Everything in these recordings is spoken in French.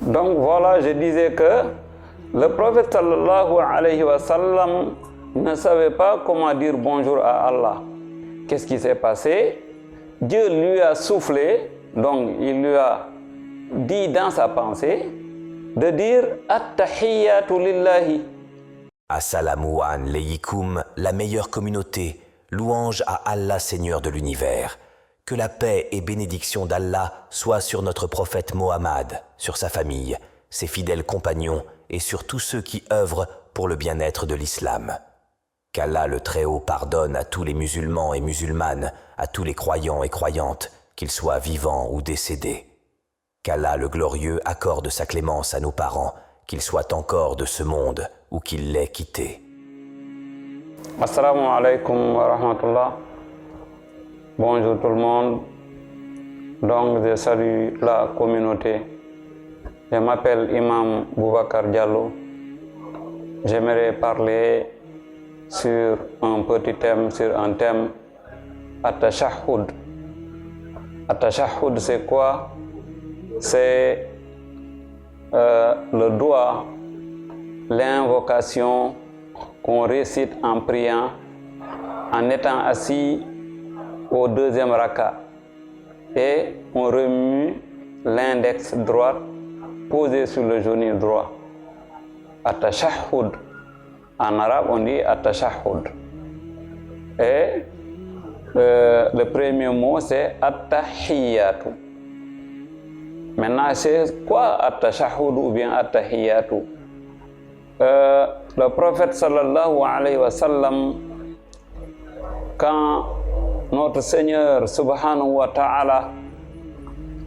Donc voilà, je disais que le prophète sallallahu alayhi wa sallam ne savait pas comment dire bonjour à Allah. Qu'est-ce qui s'est passé? Dieu lui a soufflé, donc il lui a dit dans sa pensée de dire At-tahiyyatu lillahi. Assalamu alaykoum, la meilleure communauté, louange à Allah Seigneur de l'univers. Que la paix et bénédiction d'Allah soient sur notre prophète Mohammed, sur sa famille, ses fidèles compagnons et sur tous ceux qui œuvrent pour le bien-être de l'islam. Qu'Allah le Très-Haut pardonne à tous les musulmans et musulmanes, à tous les croyants et croyantes, qu'ils soient vivants ou décédés. Qu'Allah le Glorieux accorde sa clémence à nos parents, qu'ils soient encore de ce monde ou qu'ils l'aient quitté. Assalamu alaikum wa rahmatullah. Bonjour tout le monde. Donc je salue la communauté. Je m'appelle Imam Boubacar Diallo. J'aimerais parler sur un petit thème, sur un thème At-tashahhud. At-tashahhud, c'est quoi? C'est le doigt, l'invocation qu'on récite en priant, en étant assis au deuxième raka. Et on remue l'index droit posé sur le genou droit. At-tashahhud. En arabe, on dit At-tashahhud. Et le premier mot, c'est At-tahiyyatu. Maintenant, c'est quoi At-tashahhud ou bien At-tahiyyatu? Le prophète sallallahu alayhi wa sallam, quand notre Seigneur subhanahu wa ta'ala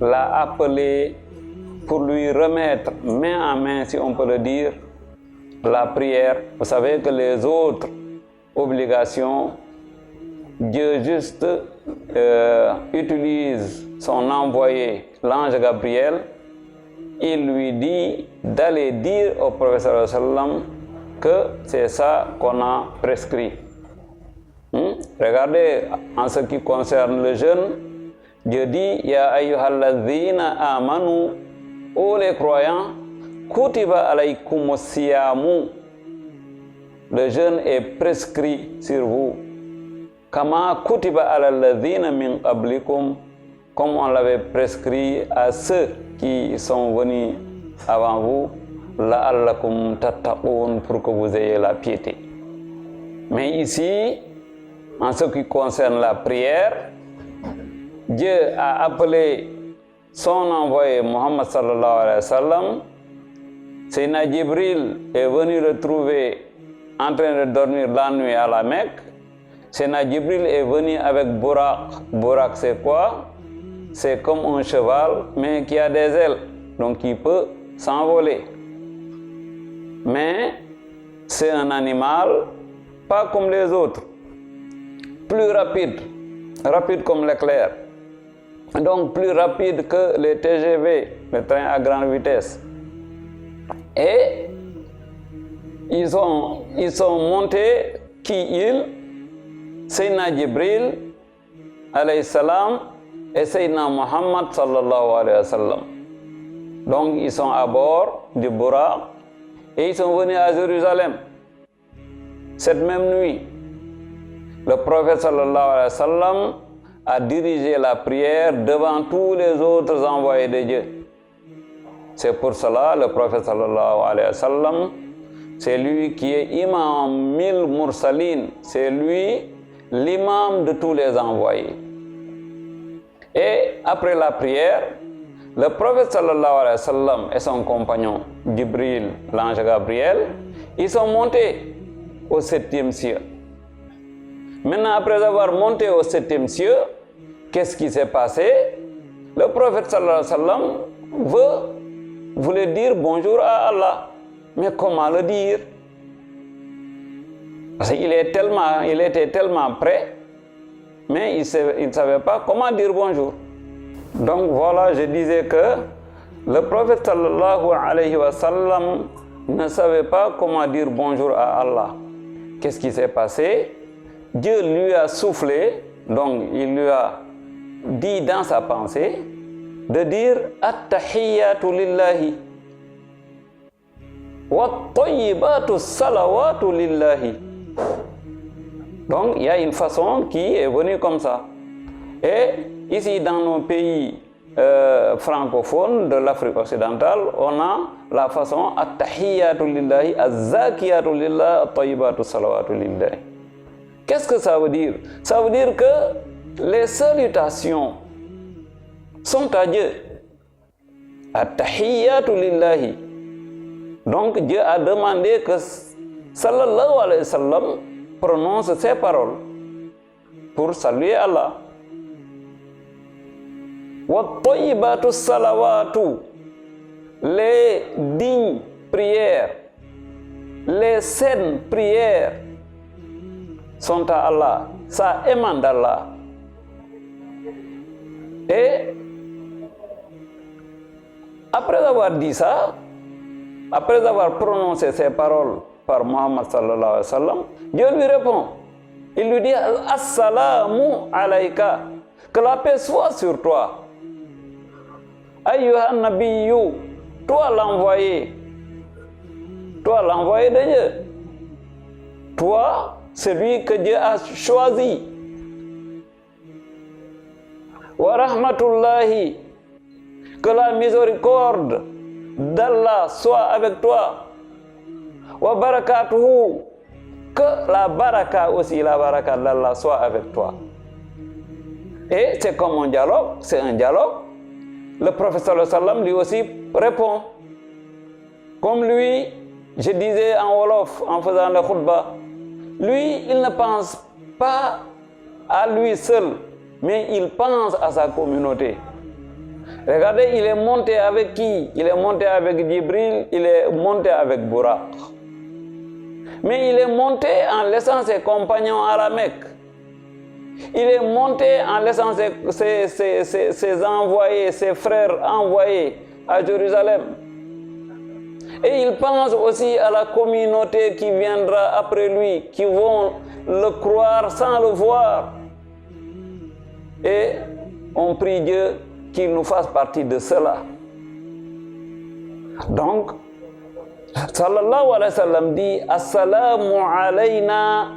l'a appelé pour lui remettre main en main, si on peut le dire, la prière. Vous savez que les autres obligations, Dieu juste utilise son envoyé, l'ange Gabriel. Il lui dit d'aller dire au prophète sallallahu alayhi wa sallam que c'est ça qu'on a prescrit. Regardez, en ce qui concerne le jeûne, Dieu dit Ya ayyuhalladhina amanu, ô les croyants, kutiba alaykumus siyamu. Le jeûne est prescrit sur vous. Kama kutiba alalladhina min qablikum, comme on l'avait prescrit à ceux qui sont venus avant vous, la'allakum tattaqun, pour que vous ayez la piété. Mais ici, en ce qui concerne la prière, Dieu a appelé son envoyé Muhammad sallallahu alayhi wa sallam. Sayyidina Jibril est venu le trouver en train de dormir la nuit à la Mecque. Sayyidina Jibril est venu avec Burak. Burak, c'est quoi? C'est comme un cheval, mais qui a des ailes, donc qui peut s'envoler. Mais c'est un animal pas comme les autres, plus rapide comme l'éclair, donc plus rapide que les TGV, les trains à grande vitesse. Et ils sont montés, Sayyidina Jibril alayhi salam et Sayyidina Muhammad sallallahu alayhi wa sallam. Donc ils sont à bord du Burak et ils sont venus à Jérusalem. Cette même nuit, le prophète sallallahu alayhi wa sallam a dirigé la prière devant tous les autres envoyés de Dieu. C'est pour cela le prophète sallallahu alayhi wa sallam, c'est lui qui est imam mil mursalin, c'est lui l'imam de tous les envoyés. Et après la prière, le prophète sallallahu alayhi wa sallam et son compagnon Jibril, l'ange Gabriel, ils sont montés au 7e ciel. Maintenant, après avoir monté au 7e ciel, qu'est-ce qui s'est passé? Le prophète sallallahu alayhi wa sallam voulait dire bonjour à Allah. Mais comment le dire? Parce qu'il était tellement prêt, mais il ne savait pas comment dire bonjour. Donc voilà, je disais que le prophète sallallahu alayhi wa sallam ne savait pas comment dire bonjour à Allah. Qu'est-ce qui s'est passé? Dieu lui a soufflé, donc il lui a dit dans sa pensée de dire At-tahiyyatu lillahi. وَالطَّيِّبَاتُ الصَّلَوَاتُ لِلَّهِ. Donc, il y a une façon qui est venue comme ça. Et ici, dans nos pays francophones de l'Afrique occidentale, on a la façon At-Tahiyyatu lillahi, Az-Zakiyatu lillahi, At-Tayyibatu salawatu lillahi. Qu'est-ce que ça veut dire? Ça veut dire que les salutations sont à Dieu. At-Tahiyyatu lillahi. Donc Dieu a demandé que sallallahu alayhi wa sallam prononce ces paroles pour saluer Allah. Wat-tayyibatu salawatu, les dignes prières, les saines prières sont à Allah, ça émane d'Allah. Et après avoir dit ça, après avoir prononcé ces paroles par Muhammad sallallahu alayhi wa sallam, Dieu lui répond. Il lui dit Assalamu alayka, que la paix soit sur toi. Ayyuhan nabiyyu, toi l'envoyé de Dieu, toi celui que Dieu a choisi. Wa rahmatullahi, que la miséricorde d'Allah soit avec toi. Wa barakatuhu, que la baraka aussi, la baraka d'Allah soit avec toi. Et c'est comme un dialogue, c'est un dialogue. Le prophète sallallahu alayhi wa sallam lui aussi répond. Comme lui, je disais en wolof en faisant le khutbah, lui, il ne pense pas à lui seul, mais il pense à sa communauté. Regardez, il est monté avec qui? Il est monté avec Djibril, il est monté avec Buraq. Mais il est monté en laissant ses compagnons à la Mecque. Il est monté en laissant ses envoyés, ses frères envoyés à Jérusalem. Et il pense aussi à la communauté qui viendra après lui, qui vont le croire sans le voir. Et on prie Dieu qu'il nous fasse partie de cela. Donc, sallallahu alayhi wa sallam dit Assalamu alayna,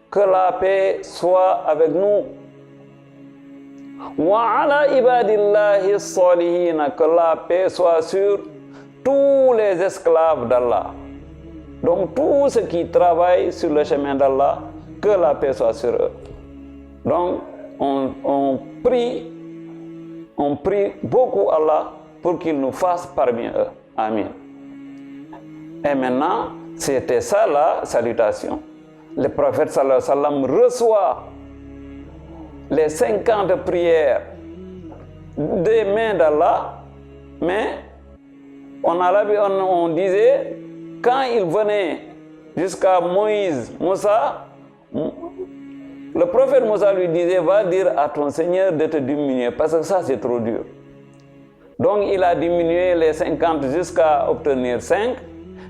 que la paix soit avec nous. Wa ala ibadillahi salihina, que la paix soit sur tous les esclaves d'Allah. Donc tous ceux qui travaillent sur le chemin d'Allah, que la paix soit sur eux. Donc on prie beaucoup Allah pour qu'il nous fasse parmi eux. Amen. Et maintenant, c'était ça la salutation. Le prophète sallallahu alayhi wa sallam reçoit les 50 prières des mains d'Allah, mais on disait, quand il venait jusqu'à Moïse, Moussa, le prophète Moussa lui disait, va dire à ton Seigneur de te diminuer, parce que ça c'est trop dur. Donc il a diminué les 50 jusqu'à obtenir 5,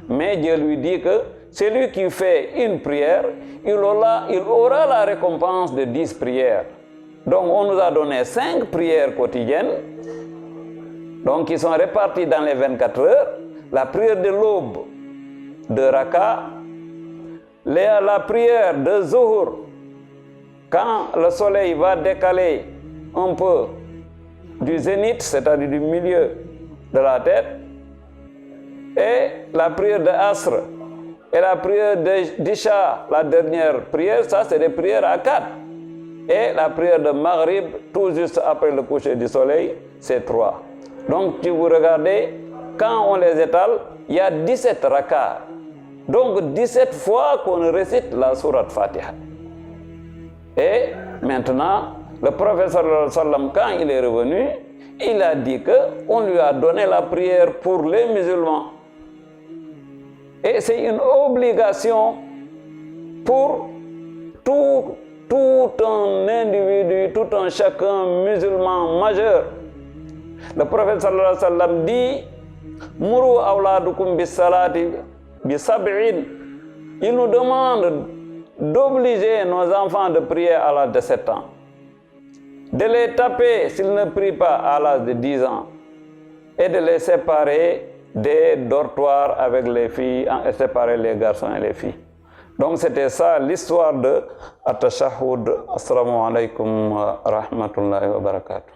mais Dieu lui dit que celui qui fait une prière, il aura la récompense de 10 prières. Donc on nous a donné 5 prières quotidiennes, donc qui sont réparties dans les 24 heures. La prière de l'aube, de Raka, la prière de Zuhur, quand le soleil va décaler un peu du zénith, c'est-à-dire du milieu de la tête, et la prière de Asr, et la prière d'Isha, la dernière prière, ça c'est des prières à 4. Et la prière de Maghrib, tout juste après le coucher du soleil, c'est 3. Donc si vous regardez, quand on les étale, il y a 17 rakats. Donc 17 fois qu'on récite la sourate Fatiha. Et maintenant, le prophète sallallahu alayhi wa sallam, quand il est revenu, il a dit qu'on lui a donné la prière pour les musulmans. Et c'est une obligation pour tout un individu, tout un chacun musulman majeur. Le prophète sallallahu alayhi wa sallam dit Muru awladukum bis salati bi sab'in. Il nous demande d'obliger nos enfants de prier à l'âge de 7 ans, de les taper s'ils ne prient pas à l'âge de 10 ans, et de les séparer des dortoirs avec les filles et séparer les garçons et les filles. Donc c'était ça l'histoire de At-Tashahhud. Assalamu alaikum wa rahmatullahi wa barakatuh.